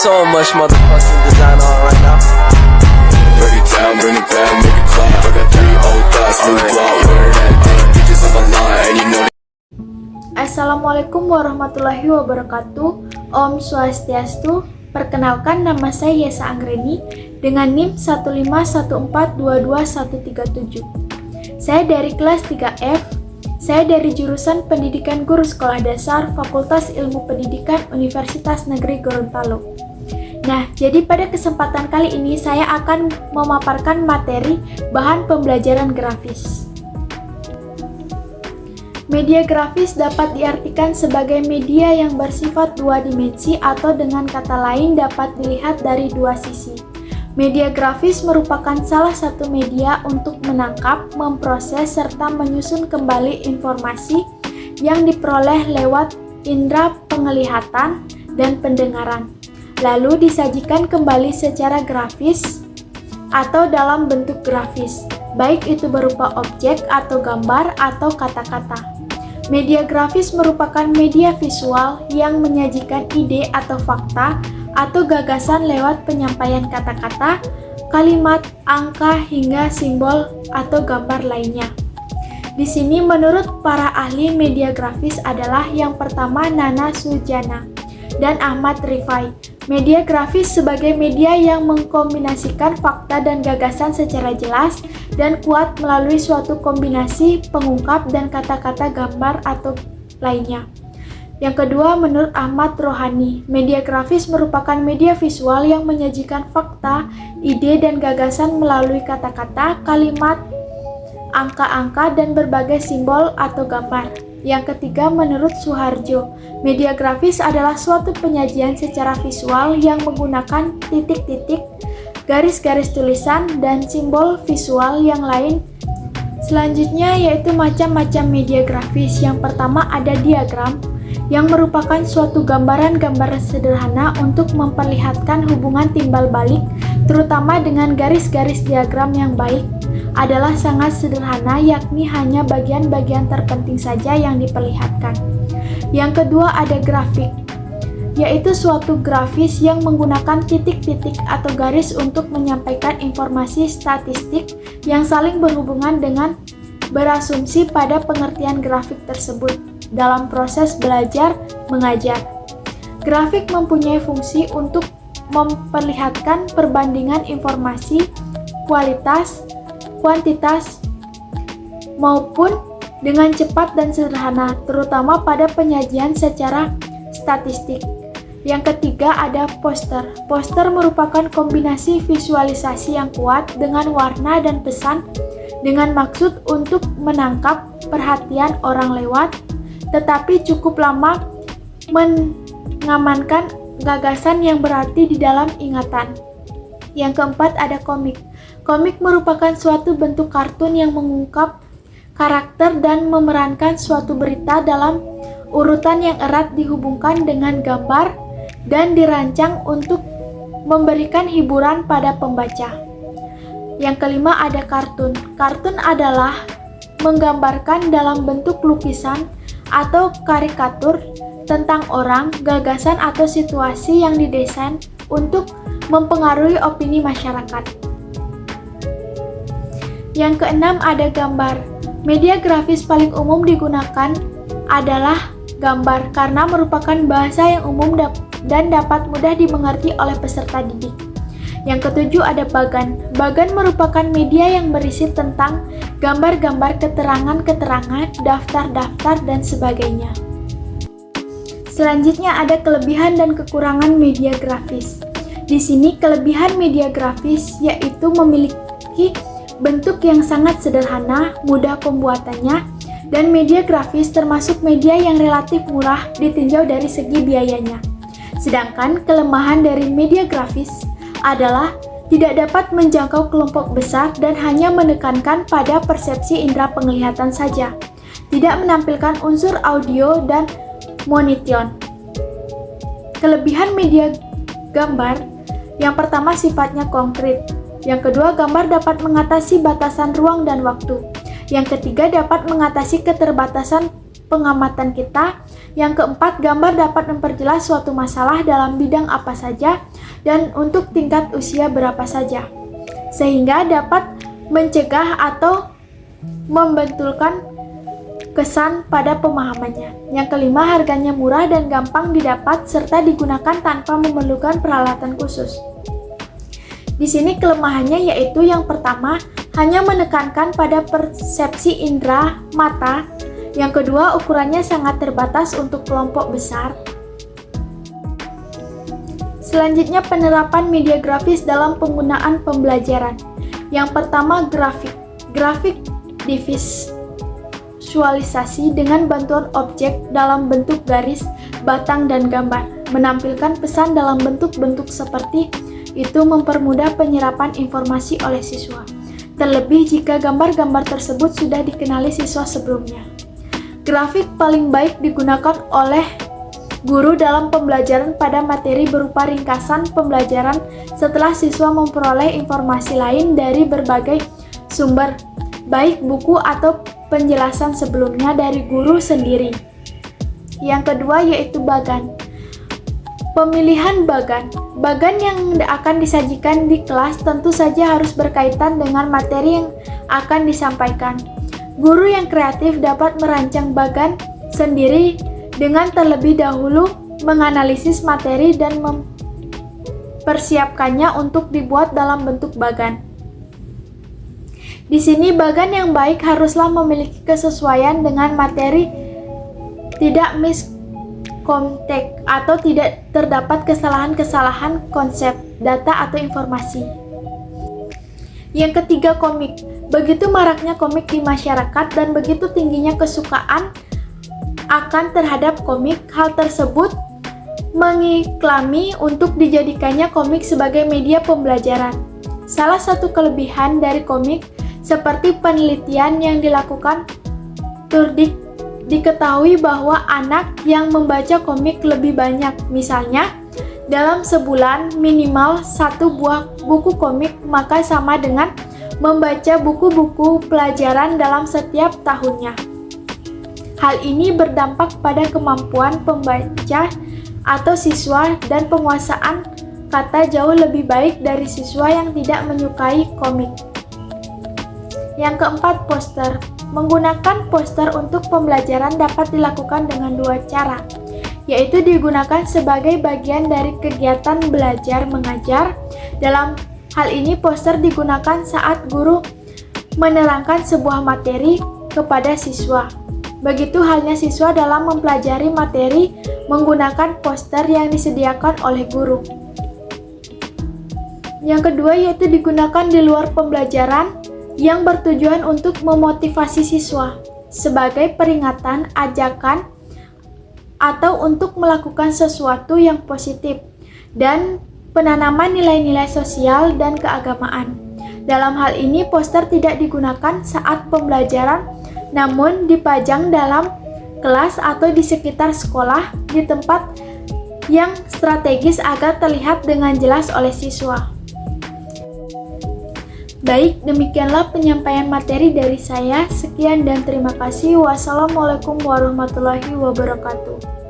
so much motherfucking design on right now. Break it down, bring it back, make it clap. I got 3 old thoughts, new block, wear that thing. Bitches on my line, and you know. Assalamualaikum warahmatullahi wabarakatuh. Om Swastiastu. Perkenalkan, nama saya Yesa Anggreni dengan NIM 151422137. Saya dari kelas 3F. Saya dari jurusan Pendidikan Guru Sekolah Dasar Fakultas Ilmu Pendidikan Universitas Negeri Gorontalo. Nah, jadi pada kesempatan kali ini saya akan memaparkan materi bahan pembelajaran grafis. Media grafis dapat diartikan sebagai media yang bersifat dua dimensi atau dengan kata lain dapat dilihat dari dua sisi. Media grafis merupakan salah satu media untuk menangkap, memproses, serta menyusun kembali informasi yang diperoleh lewat indera penglihatan dan pendengaran, lalu disajikan kembali secara grafis atau dalam bentuk grafis, baik itu berupa objek atau gambar atau kata-kata. Media grafis merupakan media visual yang menyajikan ide atau fakta atau gagasan lewat penyampaian kata-kata, kalimat, angka, hingga simbol atau gambar lainnya. Di sini menurut para ahli media grafis adalah yang pertama Nana Sujana dan Ahmad Rifai. Media grafis sebagai media yang mengkombinasikan fakta dan gagasan secara jelas dan kuat melalui suatu kombinasi pengungkap dan kata-kata gambar atau lainnya. Yang kedua, menurut Ahmad Rohani, media grafis merupakan media visual yang menyajikan fakta, ide, dan gagasan melalui kata-kata, kalimat, angka-angka, dan berbagai simbol atau gambar. Yang ketiga, menurut Suharjo, media grafis adalah suatu penyajian secara visual yang menggunakan titik-titik, garis-garis tulisan, dan simbol visual yang lain. Selanjutnya yaitu macam-macam media grafis. Yang pertama ada diagram, yang merupakan suatu gambaran-gambaran sederhana untuk memperlihatkan hubungan timbal balik, terutama dengan garis-garis diagram yang baik adalah sangat sederhana, yakni hanya bagian-bagian terpenting saja yang diperlihatkan. Yang kedua ada grafik, yaitu suatu grafis yang menggunakan titik-titik atau garis untuk menyampaikan informasi statistik yang saling berhubungan dengan berasumsi pada pengertian grafik tersebut dalam proses belajar mengajar. Grafik mempunyai fungsi untuk memperlihatkan perbandingan informasi, kualitas, kuantitas, maupun dengan cepat dan sederhana, terutama pada penyajian secara statistik. Yang ketiga ada poster. Poster merupakan kombinasi visualisasi yang kuat dengan warna dan pesan dengan maksud untuk menangkap perhatian orang lewat, tetapi cukup lama mengamankan gagasan yang berarti di dalam ingatan. Yang keempat ada komik. Komik merupakan suatu bentuk kartun yang mengungkap karakter dan memerankan suatu berita dalam urutan yang erat dihubungkan dengan gambar dan dirancang untuk memberikan hiburan pada pembaca. Yang kelima ada kartun. Kartun adalah menggambarkan dalam bentuk lukisan atau karikatur tentang orang, gagasan atau situasi yang didesain untuk mempengaruhi opini masyarakat. Yang keenam ada gambar. Media grafis paling umum digunakan adalah gambar karena merupakan bahasa yang umum dan dapat mudah dimengerti oleh peserta didik. Yang ketujuh ada bagan. Bagan merupakan media yang berisi tentang gambar-gambar, keterangan-keterangan, daftar-daftar, dan sebagainya. Selanjutnya ada kelebihan dan kekurangan media grafis. Di sini kelebihan media grafis yaitu memiliki bentuk yang sangat sederhana, mudah pembuatannya, dan media grafis termasuk media yang relatif murah ditinjau dari segi biayanya. Sedangkan kelemahan dari media grafis adalah tidak dapat menjangkau kelompok besar dan hanya menekankan pada persepsi indera penglihatan saja, tidak menampilkan unsur audio dan motion. Kelebihan media gambar, yang pertama sifatnya konkret. Yang kedua, gambar dapat mengatasi batasan ruang dan waktu. Yang ketiga, dapat mengatasi keterbatasan pengamatan kita. Yang keempat, gambar dapat memperjelas suatu masalah dalam bidang apa saja dan untuk tingkat usia berapa saja, sehingga dapat mencegah atau membentulkan kesan pada pemahamannya. Yang kelima, harganya murah dan gampang didapat serta digunakan tanpa memerlukan peralatan khusus. Di sini kelemahannya yaitu yang pertama, hanya menekankan pada persepsi indera mata. Yang kedua, ukurannya sangat terbatas untuk kelompok besar. Selanjutnya, penerapan media grafis dalam penggunaan pembelajaran. Yang pertama, grafik. Grafik divisualisasi dengan bantuan objek dalam bentuk garis, batang, dan gambar. Menampilkan pesan dalam bentuk-bentuk seperti itu mempermudah penyerapan informasi oleh siswa. Terlebih jika gambar-gambar tersebut sudah dikenali siswa sebelumnya. Grafik paling baik digunakan oleh guru dalam pembelajaran pada materi berupa ringkasan pembelajaran setelah siswa memperoleh informasi lain dari berbagai sumber, baik buku atau penjelasan sebelumnya dari guru sendiri. Yang kedua yaitu bagan. Pemilihan bagan. Bagan yang akan disajikan di kelas tentu saja harus berkaitan dengan materi yang akan disampaikan. Guru yang kreatif dapat merancang bagan sendiri dengan terlebih dahulu menganalisis materi dan mempersiapkannya untuk dibuat dalam bentuk bagan. Di sini bagan yang baik haruslah memiliki kesesuaian dengan materi, tidak miscontek atau tidak terdapat kesalahan-kesalahan konsep, data atau informasi. Yang ketiga, komik. Begitu maraknya komik di masyarakat dan begitu tingginya kesukaan akan terhadap komik, hal tersebut mengiklami untuk dijadikannya komik sebagai media pembelajaran. Salah satu kelebihan dari komik, seperti penelitian yang dilakukan Turdik, diketahui bahwa anak yang membaca komik lebih banyak. Misalnya, dalam sebulan minimal 1 buah buku komik, maka sama dengan membaca buku-buku pelajaran dalam setiap tahunnya. Hal ini berdampak pada kemampuan pembaca atau siswa dan penguasaan kata jauh lebih baik dari siswa yang tidak menyukai komik. Yang keempat, poster. Menggunakan poster untuk pembelajaran dapat dilakukan dengan 2 cara, yaitu digunakan sebagai bagian dari kegiatan belajar mengajar. Dalam hal ini, poster digunakan saat guru menerangkan sebuah materi kepada siswa. Begitu halnya siswa dalam mempelajari materi menggunakan poster yang disediakan oleh guru. Yang kedua yaitu digunakan di luar pembelajaran yang bertujuan untuk memotivasi siswa sebagai peringatan, ajakan, atau untuk melakukan sesuatu yang positif dan penanaman nilai-nilai sosial dan keagamaan. Dalam hal ini, poster tidak digunakan saat pembelajaran, namun dipajang dalam kelas atau di sekitar sekolah di tempat yang strategis agar terlihat dengan jelas oleh siswa. Baik, demikianlah penyampaian materi dari saya. Sekian dan terima kasih. Wassalamualaikum warahmatullahi wabarakatuh.